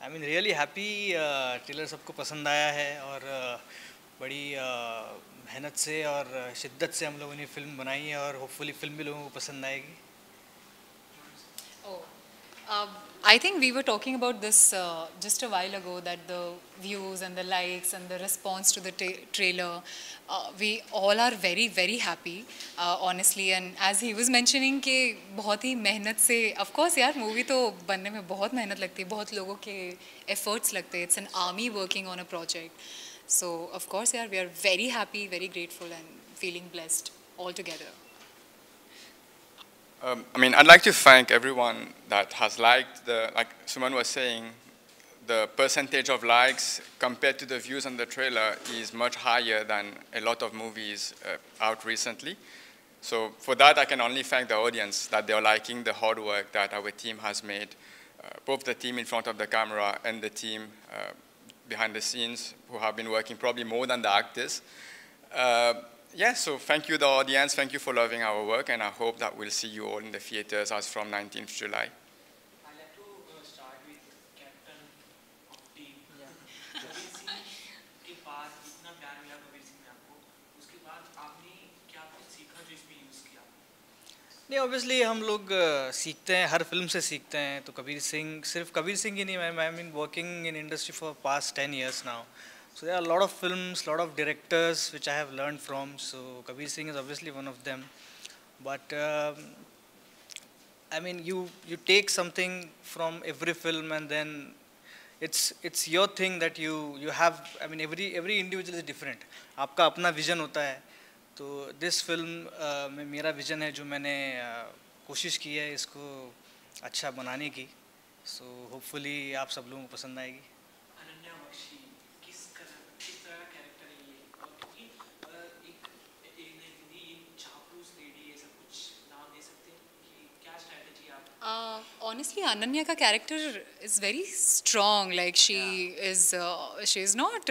I mean really happy. Trailer सबको पसंद आया है और बड़ी मेहनत से और शिद्दत से हम लोगों ने फिल्म बनाई है और होपफुली फिल्म भी लोगों को पसंद आएगी। Oh, I think we were talking about this just a while ago, that the views and the likes and the response to the trailer, we all are very, very happy, honestly. And as he was mentioning कि बहुत ही मेहनत से, of course यार movie तो बनने में बहुत मेहनत लगती है, बहुत लोगों के efforts लगते हैं. It's an army working on a project. So of course यार, we are very happy, very grateful and feeling blessed all together. I mean, I'd like to thank everyone that has liked like Suman was saying, the percentage of likes compared to the views on the trailer is much higher than a lot of movies out recently. So for that, I can only thank the audience that they're liking the hard work that our team has made, both the team in front of the camera and the team behind the scenes who have been working probably more than the actors. Yeah, so thank you, the audience. Thank you for loving our work, and I hope that we'll see you all in the theaters as from 19th July. I'd like to start with captain of team. Kabir Singh के बाद इतना प्यार मिला कबीर सिंह ने आपको, उसके बाद आपने क्या कुछ सीखा जो इसमें यूज़ किया? नहीं, ऑब्वियसली हम लोग सीखते हैं, हर फिल्म से सीखते हैं। तो कबीर सिंह, सिर्फ कबीर सिंह ही नहीं, I mean working in industry for past 10 years now. So there are a lot of films, lot of directors which I have learned from. So Kabir Singh is obviously one of them. But I mean, you take something from every film, and then it's your thing that you have. I mean, every individual is different. आपका अपना vision होता है. तो this film में मेरा vision है जो मैंने कोशिश की है इसको अच्छा बनाने की. So hopefully आप सब लोगों को पसंद आएगी. Honestly, Ananya ka character is very strong. Like she is not,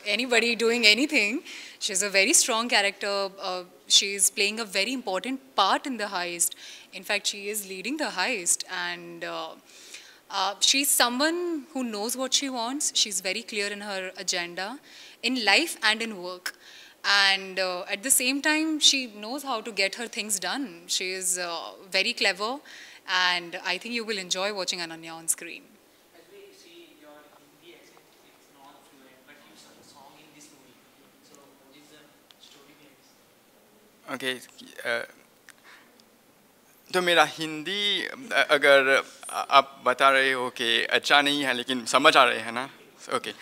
anybody doing anything. She's a very strong character. She is playing a very important part in the heist. In fact, she is leading the heist, and she's someone who knows what she wants. She's very clear in her agenda, in life and in work. And at the same time, she knows how to get her things done. She is very clever, and I think you will enjoy watching Ananya on screen. As we see, your Hindi accent is not fluent, but you sung a song in this movie. So what is the story behind this? Okay. तो मेरा हिंदी अगर आप बता रहे हो कि अच्छा नहीं है लेकिन समझ आ रहे हैं ना, ओके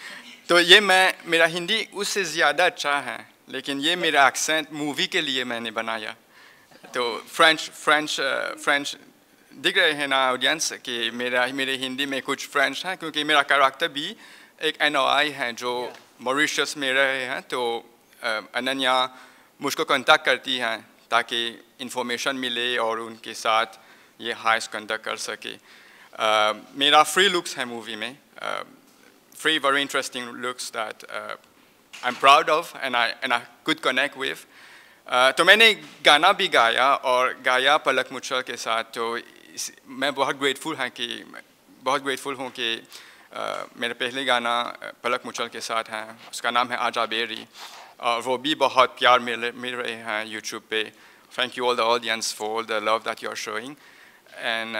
तो ये मेरा हिंदी उससे ज़्यादा अच्छा है, लेकिन ये मेरा एक्सेंट मूवी के लिए मैंने बनाया. तो फ्रेंच दिख रहे हैं ना ऑडियंस कि मेरे हिंदी में कुछ फ्रेंच है, क्योंकि मेरा कैरेक्टर भी एक NOI है जो मॉरिशस में रहे हैं. तो अनन्या मुझको कांटेक्ट करती हैं ताकि इंफॉर्मेशन मिले और उनके साथ ये हाइस्ट कंडक्ट कर सके. मेरा फ्री लुक्स है मूवी में, three very interesting looks that I'm proud of and I could connect with. तो मैंने गाना भी गाया और गाया पलक मुचल के साथ. तो मैं बहुत ग्रेटफुल हूँ कि मेरा पहले गाना पलक मुचल के साथ है, उसका नाम है आजा बेरी, और वो भी बहुत प्यार मिल रहे हैं YouTube पे. Thank you all the audience for all the love that you are showing. And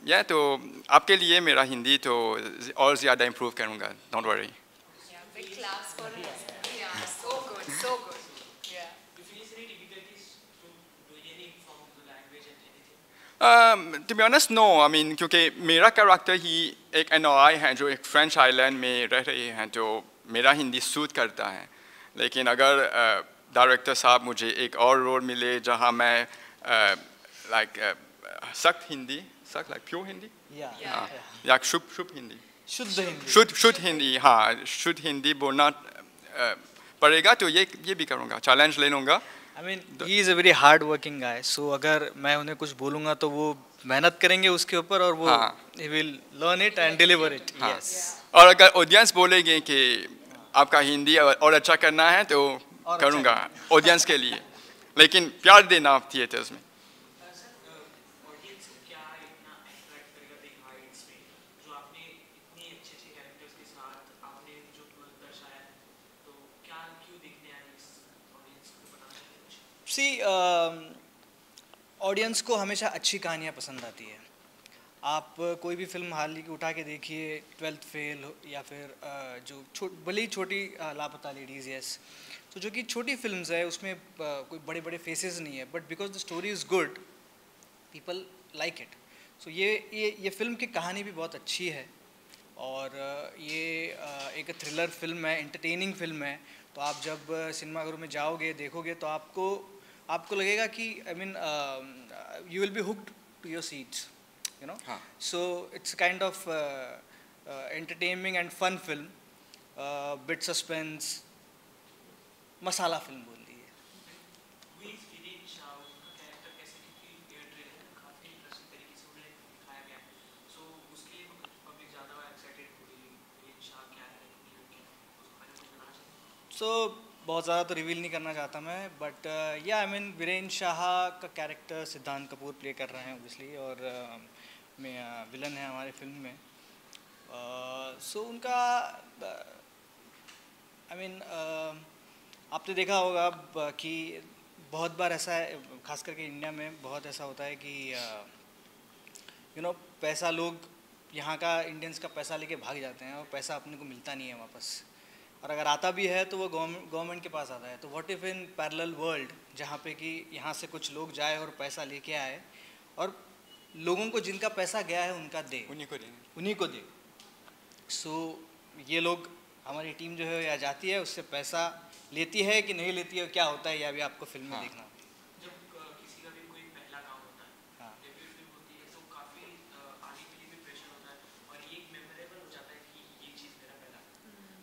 yeah, तो आपके लिए मेरा हिंदी तो और ज़्यादा improve करूँगा. Don't worry. Yeah, big claps for her. Yeah, so good, so good. Yeah. Do you face any difficulties to doing any from the language and anything? To be honest, no. I mean, क्योंकि मेरा character ही एक NOI है जो एक French island में रह रहे हैं, तो मेरा हिंदी सूट करता है. लेकिन अगर डायरेक्टर साहब मुझे एक और रोल मिले जहाँ मैं सख्त हिंदी, प्योर हिंदी या शुद्ध हिंदी, शुद्ध हिंदी बोलना पड़ेगा, तो ये भी करूँगा, चैलेंज ले लूँगा. I mean, he is a very hard working guy. So अगर मैं उन्हें कुछ बोलूँगा तो वो मेहनत करेंगे उसके ऊपर और वो he will learn it and deliver it. Yes. और अगर ऑडियंस बोलेंगे कि आपका हिंदी और अच्छा करना है तो करूँगा ऑडियंस के लिए, लेकिन प्यार देना थिएटर्स में. ऑडियंस को क्या इतना अट्रैक्ट करेगा बिग हाइट्स में, जो आपने सी ऑडियंस को हमेशा अच्छी कहानियाँ पसंद आती है। आप कोई भी फिल्म हाल ही की उठा के देखिए, 12th फेल या फिर जो भले ही छोटी लापता लेडीज़, यस, तो जो कि छोटी फिल्म्स है उसमें कोई बड़े बड़े फेसेस नहीं है, but because the story is good people like it. So ये फिल्म की कहानी भी बहुत अच्छी है और ये एक थ्रिलर फिल्म है, एंटरटेनिंग फिल्म है। तो आप जब सिनेमाघरों में जाओगे देखोगे तो आपको लगेगा कि I mean you will be hooked to your seats, you know. हाँ. So it's kind of entertaining and fun film, bit suspense, masala film बोल दी है। Who is Viren Shah? उनका कैरेक्टर कैसे, क्योंकि ट्रेलर में काफी इंटरेस्टिंग तरीके से उन्हें दिखाया गया है, सो उसके लिए पब्लिक ज़्यादा एक्साइटेड हो रही है। विरेन शाह क्या है, क्या उसके बारे में कुछ बताना चाहते हैं? सो बहुत ज़्यादा तो रिवील नहीं करना चाहता मैं, बट या आई मीन वीरेन शाह का कैरेक्टर सिद्धांत कपूर प्ले कर रहे हैं ऑब्वियसली, और में विलन है हमारे फिल्म में। सो उनका आई मीन आपने देखा होगा कि बहुत बार ऐसा है, खास करके इंडिया में बहुत ऐसा होता है कि पैसा, लोग यहाँ का इंडियंस का पैसा लेके भाग जाते हैं और पैसा अपने को मिलता नहीं है वापस, और अगर आता भी है तो वो गवर्नमेंट के पास आता है। तो what if in parallel world जहाँ पे कि यहाँ से कुछ लोग जाए और पैसा लेके आए और लोगों को जिनका पैसा गया है उनका दे, उन्हीं को दे। सो ये लोग, हमारी टीम जो है या जाती है, उससे पैसा लेती है कि नहीं लेती है, क्या होता है यह भी आपको फिल्म में देखना। जब किसी का भी कोई पहला काम होता है, हाँ, डेब्यू फिल्म होती है, तो काफ़ी आगे के लिए भी प्रेशर होता है और ये एक मेमोरेबल हो जाता है कि ये चीज़ मेरा पहला था।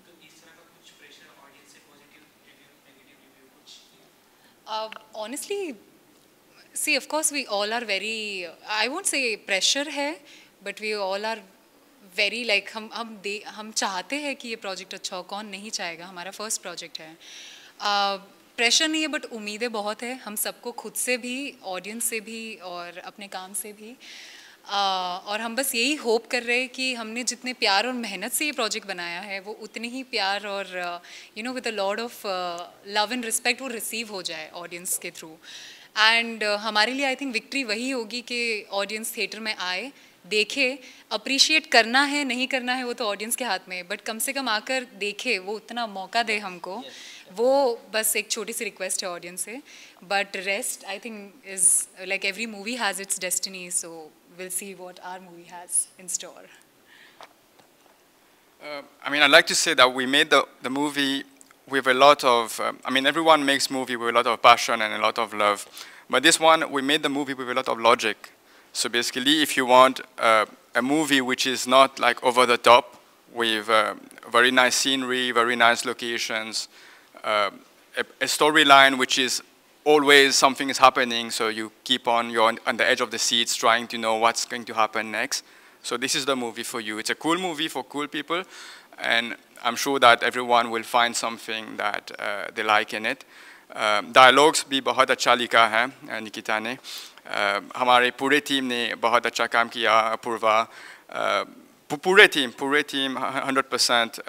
तो इस तरह का कुछ प्रेशर ऑडियंस से, पॉजिटिव रिव्यू, नेगेटिव रिव्यू, कुछ Honestly, see, of course, we all are very, I won't say pressure है, but we all are very like हम चाहते हैं कि ये प्रोजेक्ट अच्छा हो, कौन नहीं चाहेगा, हमारा फर्स्ट प्रोजेक्ट है। प्रेशर नहीं है बट उम्मीदें बहुत है, हम सबको खुद से भी, ऑडियंस से भी और अपने काम से भी। और हम बस यही होप कर रहे हैं कि हमने जितने प्यार और मेहनत से ये प्रोजेक्ट बनाया है वो उतने ही प्यार और with a lot of love and respect वो रिसीव हो जाए ऑडियंस के थ्रू। एंड हमारे लिए आई थिंक विक्ट्री वही होगी कि ऑडियंस थिएटर में आए, देखे, अप्रिशिएट करना है नहीं करना है वो तो ऑडियंस के हाथ में है, बट कम से कम आकर देखे, वो उतना मौका दे हमको, वो बस एक छोटी सी रिक्वेस्ट है ऑडियंस से। But rest I think is like every movie has its destiny, so we'll see what our movie has in store. I mean, I'd like to say that we made the movie with a lot of, I mean, everyone makes movie with a lot of passion and a lot of love. But this one, we made the movie with a lot of logic. So basically, if you want a movie which is not like over the top, with very nice scenery, very nice locations, a storyline which is always something is happening, so you keep on, you're on the edge of the seats trying to know what's going to happen next. So this is the movie for you. It's a cool movie for cool people, and I'm sure that everyone will find something that they like in it. Dialogues भी बहुत अच्छा लिखा है निकिता ने, हमारे पूरे team ने बहुत अच्छा काम किया, अपूर्वा, पूरे टीम 100%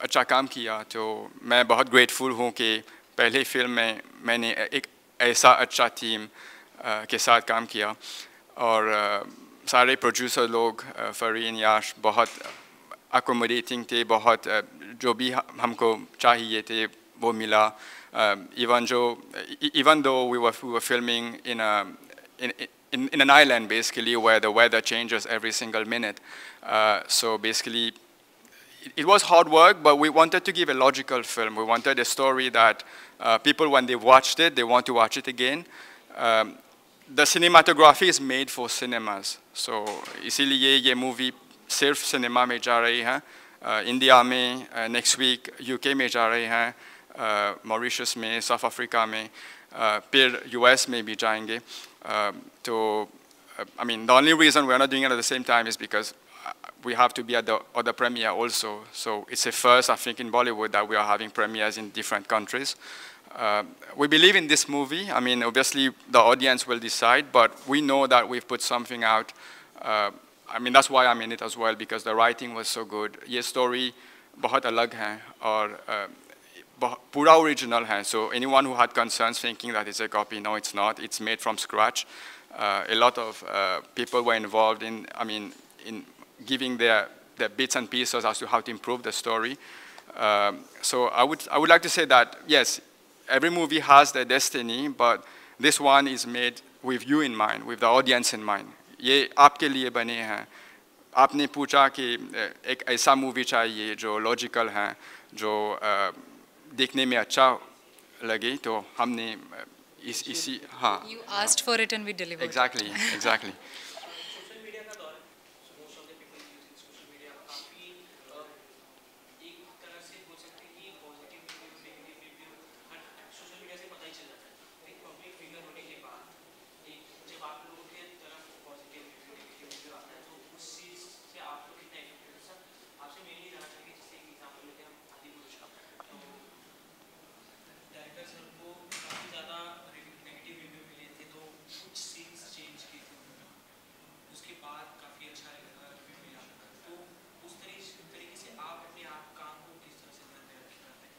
अच्छा काम किया। तो मैं बहुत ग्रेटफुल हूँ कि पहले फिल्म में मैंने एक ऐसा अच्छा टीम के साथ काम किया, और सारे प्रोड्यूसर लोग, फरीन, याश, बहुत अकोमोडेटिंग थे, बहुत जो भी हमको चाहिए थे वो मिला। Even though we were filming in an island basically where the weather changes every single minute, so basically it was hard work, but we wanted to give a logical film. We wanted a story that people, when they watched it, they want to watch it again. The cinematography is made for cinemas, so इसीलिए ये movie सिर्फ cinema में जा रही है। India में next week UK में जा रही है, मॉरिशस में, साउथ अफ्रीका में, फिर US में भी जाएंगे। तो I mean, the only reason we are not doing it at the same time is because we have to be at the other premiere also. So it's a first, I think, in Bollywood that we are having premieres in different countries. We believe in this movie. I mean, obviously the audience will decide, but we know that we've put something out. I mean, that's why I'm in it as well, because the writing was so good. ये story बहुत अलग है और पूरा original है. So anyone who had concerns thinking that it's a copy, no, it's not. It's made from scratch. A lot of people were involved in, in giving their bits and pieces as to how to improve the story. So I would like to say that yes, every movie has their destiny, but this one is made with you in mind, with the audience in mind. ये आपके लिए बने हैं. आपने पूछा कि एक ऐसा मूवी चाहिए जो लॉजिकल है, जो देखने में अच्छा लगे, तो हमने इसी हाँ. You asked for it and we delivered. Exactly. Social media का दौर है. Most of the people using social media काफ़ी एक तरह से बोल सकते हैं कि पॉजिटिव रिव्यू नेगेटिव रिव्यू हर सोशल मीडिया से पता ही चल जाता है. एक पब्लिक फिगर होने के बाद एक जब आप लोगों के तरफ पॉजिटिव रिव्यू नेगेटिव रिव्यू आता है, तो उस चीज़ से आप लोग कितना इफेक्टेड है. सर आपसे मेनली जानना चाहिए, जैसे एक एग्जाम्पल लेते हैं हम आदि पुरुष का, तो डायरेक्टर सर को काफ़ी ज़्यादा नेगेटिव रिव्यू मिले थे, तो कुछ सीन्स चेंज किए थे, उसके बाद काफ़ी अच्छा रिव्यू मिला. तो उस तरीके से आप अपने आप काम को किस तरह से ध्यान में रखते हैं?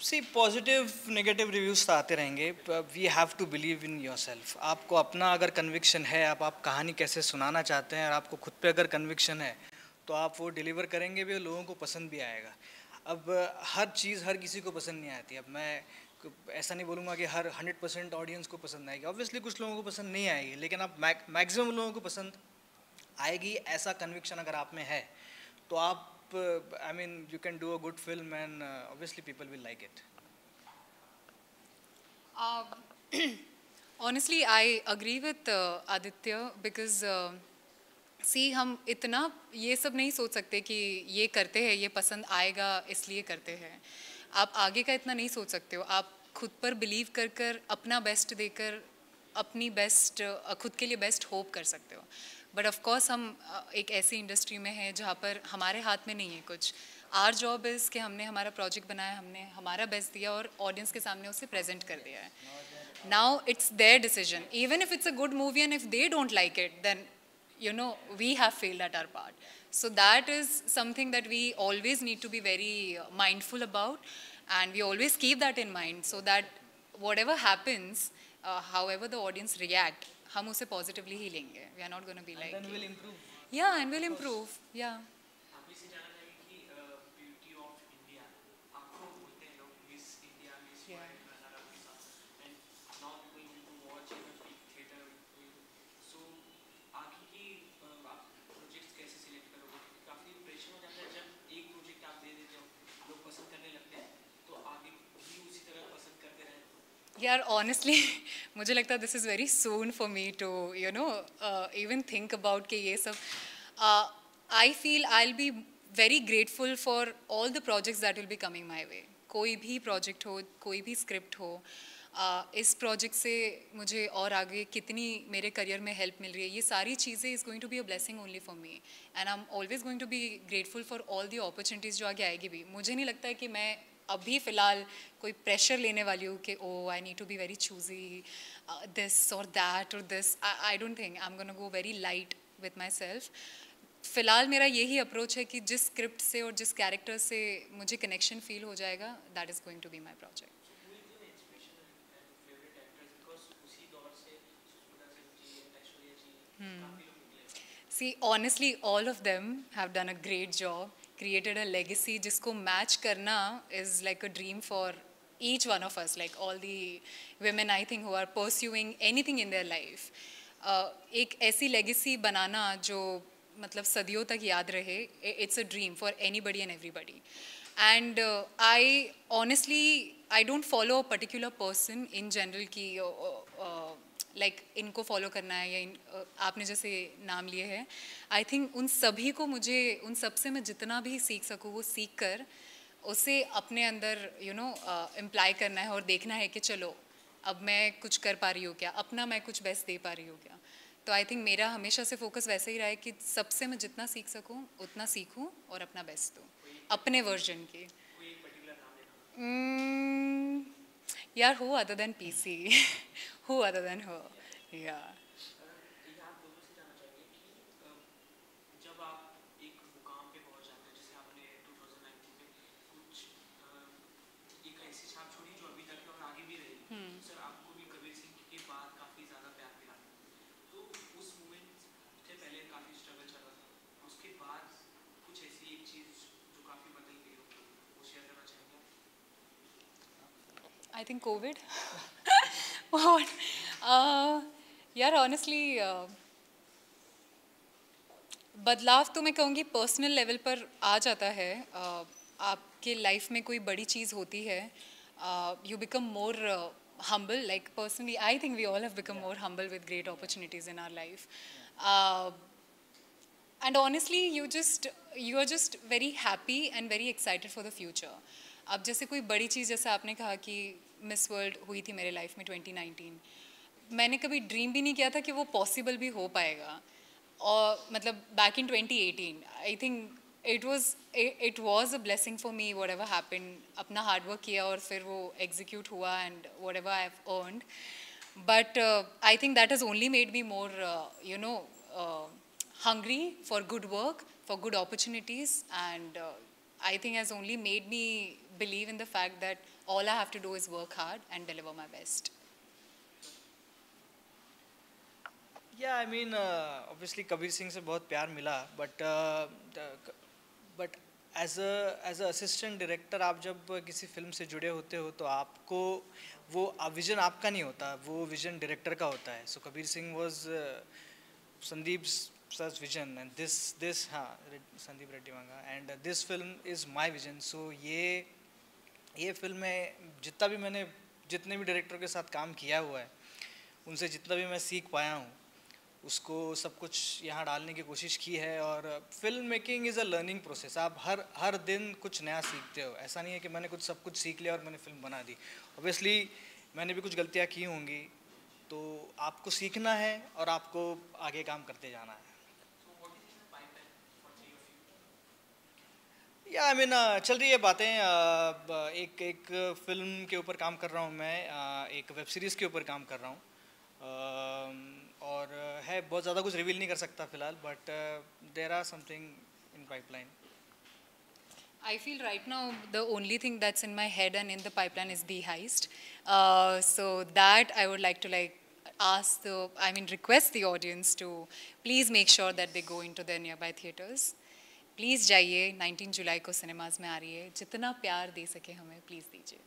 सी पॉजिटिव नेगेटिव रिव्यूज़ तो आते रहेंगे. We have to believe in yourself. आपको अपना अगर कन्विक्शन है, आप कहानी कैसे सुनाना चाहते हैं, और आपको खुद पे अगर कन्विक्शन है, तो आप वो डिलीवर करेंगे भी और लोगों को पसंद भी आएगा. अब हर चीज़ हर किसी को पसंद नहीं आती. अब मैं ऐसा नहीं बोलूँगा कि हर 100% ऑडियंस को पसंद आएगी. ऑब्वियसली कुछ लोगों को पसंद नहीं आएगी, लेकिन आप मैक्सिमम लोगों को पसंद आएगी. ऐसा कन्विक्शन अगर आप में है, तो आप you can do a good film and obviously people will like it. Honestly, I agree with Aditya because see, हम इतना ये सब नहीं सोच सकते कि ये करते हैं, ये पसंद आएगा इसलिए करते हैं. आप आगे का इतना नहीं सोच सकते हो. आप खुद पर बिलीव कर अपना बेस्ट देकर अपनी बेस्ट खुद के लिए बेस्ट होप कर सकते हो. बट ऑफ कोर्स हम एक ऐसी इंडस्ट्री में हैं जहाँ पर हमारे हाथ में नहीं है कुछ. आवर जॉब इज़ कि हमने हमारा प्रोजेक्ट बनाया, हमने हमारा बेस्ट दिया और ऑडियंस के सामने उसे प्रेजेंट कर दिया है. Now it's their decision. Even if it's a good movie and if they don't like it, then we have failed at our part. So that is something that we always need to be very mindful about, and we always keep that in mind so that whatever happens, however the audience react, हम उसे positively ही लेंगे. We are not going to be like, And then we'll improve. yeah, and we'll improve. Yeah. आप इसे जानना चाहिए कि beauty of India आपको बोलते हैं लोग, miss India, miss world, and now people need to watch in a big theatre. So आगे की आप प्रोजेक्ट्स कैसे सिलेक्ट करोगे? काफ़ी प्रेशर हो जाता है जब एक प्रोजेक्ट आप दे देते हो, लोग पसंद करने लगते हैं, तो आगे भी उसी तरह पसंद करते रहें. यार honestly मुझे लगता है this is very soon for me to even think about कि ये सब. I feel I'll be very grateful for all the projects that will be coming my way. कोई भी project हो, कोई भी script हो, इस project से मुझे और आगे कितनी मेरे career में help मिल रही है, ये सारी चीज़ें is going to be a blessing only for me, and I'm always going to be grateful for all the opportunities जो आगे आएगी भी. मुझे नहीं लगता है कि मैं अभी फ़िलहाल कोई प्रेशर लेने वाली हूँ कि oh I need to be very choosy this और दैट और this. I don't think I am gonna go very light with my self. फ़िलहाल मेरा यही अप्रोच है कि जिस स्क्रिप्ट से और जिस कैरेक्टर से मुझे कनेक्शन फील हो जाएगा, that is going to be my project. See, honestly, all of them have done a great job, created a legacy जिसको match करना is like a dream for each one of us, like all the women I think who are pursuing anything in their life. एक ऐसी legacy बनाना जो मतलब सदियों तक याद रहे, it's a dream for anybody and everybody. And I honestly, I don't follow a particular person in general कि like इनको फॉलो करना है या आपने जैसे नाम लिए हैं. आई थिंक उन सभी को मुझे उन सब से मैं जितना भी सीख सकूँ वो सीख कर उसे अपने अंदर इम्प्लाई करना है और देखना है कि चलो अब मैं कुछ कर पा रही हूँ क्या, अपना मैं कुछ बेस्ट दे पा रही हूँ क्या. तो आई थिंक मेरा हमेशा से फोकस वैसे ही रहा है कि सबसे मैं जितना सीख सकूँ उतना सीखूँ और अपना बेस्ट दूँ अपने वर्जन की. यार who other than PC? Who other than her? Yeah. आप दोनों से जानना चाहिए कि जब आप एक मुकाम पे पहुंच जाते हैं, जैसे आपने 2019 में कुछ एक I think COVID. What? यार honestly बदलाव तो मैं कहूँगी पर्सनल लेवल पर आ जाता है आपके लाइफ में कोई बड़ी चीज़ होती है you become more humble like personally I think we all have become more humble with great opportunities in our life and honestly you are just very happy and very excited for the future अब जैसे कोई बड़ी चीज़ जैसे आपने कहा कि miss world हुई थी मेरे लाइफ में 2019 मैंने कभी ड्रीम भी नहीं किया था कि वो पॉसिबल भी हो पाएगा और मतलब back in 2018 I think it was a blessing for me whatever happened अपना हार्ड वर्क किया और फिर वो एग्जीक्यूट हुआ and whatever I have earned but I think that has only made me more hungry for good work for good opportunities and I think has only made me believe in the fact that all I have to do is work hard and deliver my best. Yeah, I mean, obviously Kabir Singh से बहुत प्यार मिला, but as a assistant director आप जब किसी film से जुड़े होते हो तो आपको वो विजन आपका नहीं होता, वो विजन डायरेक्टर का होता है. So Kabir Singh was Sandeep's such vision and this हाँ Sandeep Reddy Vanga and this film is my vision. So ये फिल्म में जितने भी डायरेक्टर के साथ काम किया हुआ है उनसे जितना भी मैं सीख पाया हूँ उसको सब कुछ यहाँ डालने की कोशिश की है. और film making is a learning process. आप हर दिन कुछ नया सीखते हो. ऐसा नहीं है कि मैंने सब कुछ सीख लिया और मैंने फिल्म बना दी. ऑब्वियसली मैंने भी कुछ गलतियाँ की होंगी तो आपको सीखना है और आपको आगे काम करते जाना है. या आई मीन चल रही है बातें. एक फिल्म के ऊपर काम कर रहा हूँ मैं, एक वेब सीरीज़ के ऊपर काम कर रहा हूँ और है बहुत ज़्यादा कुछ रिवील नहीं कर सकता फिलहाल but there are something in pipeline. I feel right now the only thing that's in my head and in the pipeline is The Heist. So that I would like to request the audience to please make sure that they go into their nearby theaters. Please जाइए 19 जुलाई को cinemas में आ रही है. जितना प्यार दे सके हमें please दीजिए.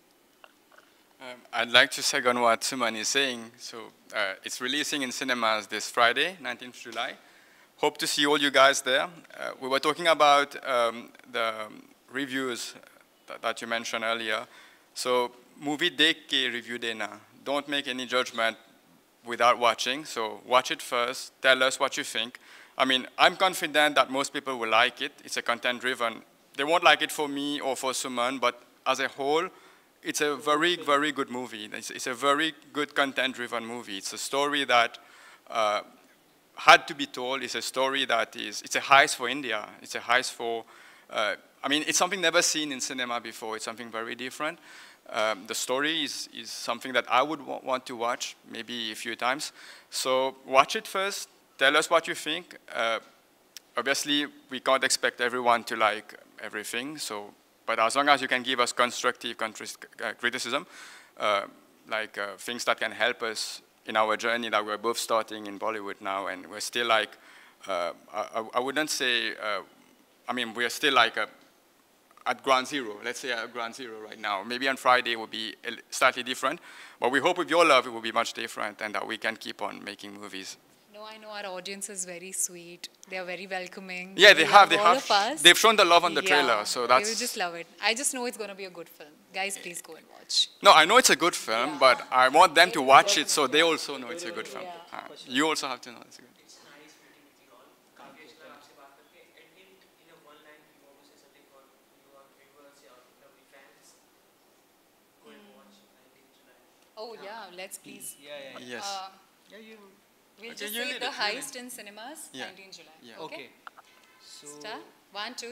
I'd like to second what Suman is saying. So it's releasing in cinemas this Friday, 19th July. Hope to see all you guys there. We were talking about the reviews that you mentioned earlier. So movie dekh ke review dena. Don't make any judgment without watching. So watch it first. Tell us what you think. I mean, I'm confident that most people will like it. It's a content-driven. They won't like it for me or for Suman, but as a whole, it's a very, very good movie. It's a very good content-driven movie. It's a story that had to be told. It's a story that it's a heist for India. It's a heist for, I mean, it's something never seen in cinema before. It's something very different. The story is something that I would want to watch maybe a few times. So watch it first. Tell us what you think. Obviously, we can't expect everyone to like everything. But as long as you can give us constructive criticism, things that can help us in our journey that we're both starting in Bollywood now, and we're still like, I wouldn't say, I mean, we're still like at ground zero. Let's say at ground zero right now. Maybe on Friday it will be slightly different, but we hope with your love it will be much different and that we can keep on making movies. No, I know our audience is very sweet. They are very welcoming. Yeah, they have. All of us. They've shown the love on the trailer, so that's. They will just love it. I just know it's going to be a good film. Guys, please go and watch. No, I know it's a good film, but I want them to watch it so they also know it's a good film. You also have to know it's a good. It's nice meeting with you all. काफी अच्छा लगा आपसे बात करके. And in a one line, you want to say something for your viewers or lovely fans. Go and watch 19th July. Oh yeah, let's please. Yeah. Yes. We'll Okay, just you say lead The it, you lead Heist in cinemas, Yeah. 19 July. Yeah. Okay. So Start. 1, 2.